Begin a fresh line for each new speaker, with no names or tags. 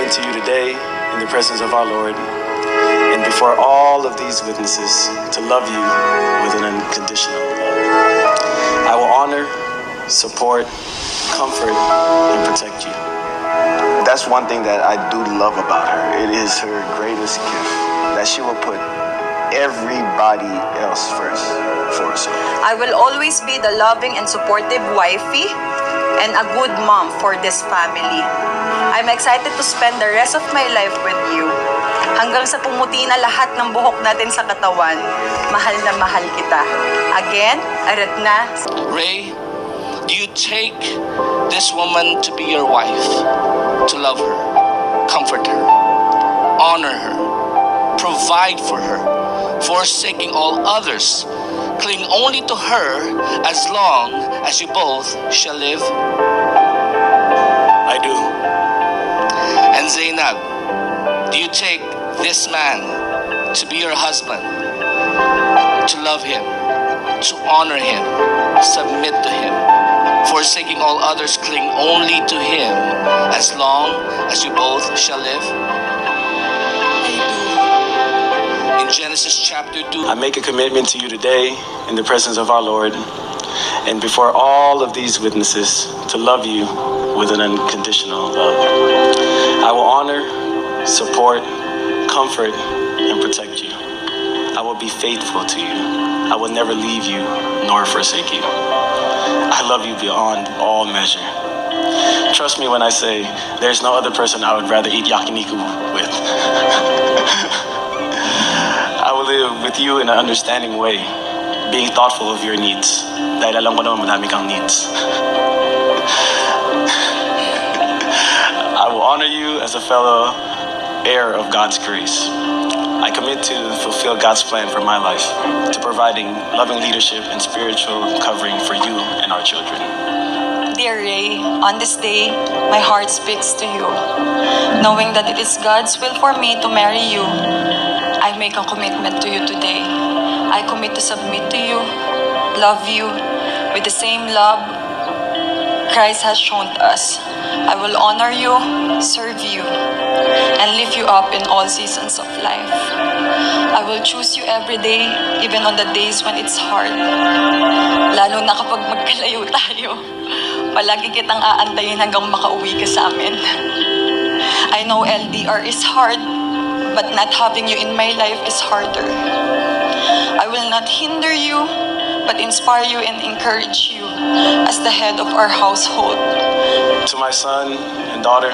commitment to you today in the presence of our Lord and before all of these witnesses to love you with an unconditional love. I will honor, support, comfort, and protect you.
That's one thing that I do love about her. It is her greatest gift that she will put everybody else first for us.
I will always be the loving and supportive wifey and a good mom for this family. I'm excited to spend the rest of my life with you. Hanggang sa pumuti na lahat ng buhok natin sa katawan, mahal na mahal kita. Again, Aretna.
Ray, do you take this woman to be your wife, to love her, comfort her, honor her, provide for her, forsaking all others, cling only to her as long as you both shall live?
I do.
And Zainab, do you take this man to be your husband, to love him, to honor him, submit to him, forsaking all others, cling only to him as long as you both shall live? In Genesis chapter 2,
I make a commitment to you today in the presence of our Lord and before all of these witnesses to love you with an unconditional love. I will honor, support, comfort, and protect you. I will be faithful to you. I will never leave you nor forsake you. I love you beyond all measure. Trust me when I say there's no other person I would rather eat yakiniku with. I will live with you in an understanding way, being thoughtful of your needs. Dahil alam ko naman madami kang needs. I will honor you as a fellow heir of God's grace. I commit to fulfill God's plan for my life, to providing loving leadership and spiritual covering for you and our children.
Dear Ray, on this day, my heart speaks to you. Knowing that it is God's will for me to marry you, I make a commitment to you today. I commit to submit to you, love you with the same love Christ has shown us. I will honor you, serve you, and lift you up in all seasons of life. I will choose you every day, even on the days when it's hard. Lalo na kapag magkalayo tayo, palagi kitang aantayin hanggang makauwi ka sa amin. I know LDR is hard, but not having you in my life is harder. I will not hinder you, but inspire you and encourage you as the head of our household.
To my son and daughter,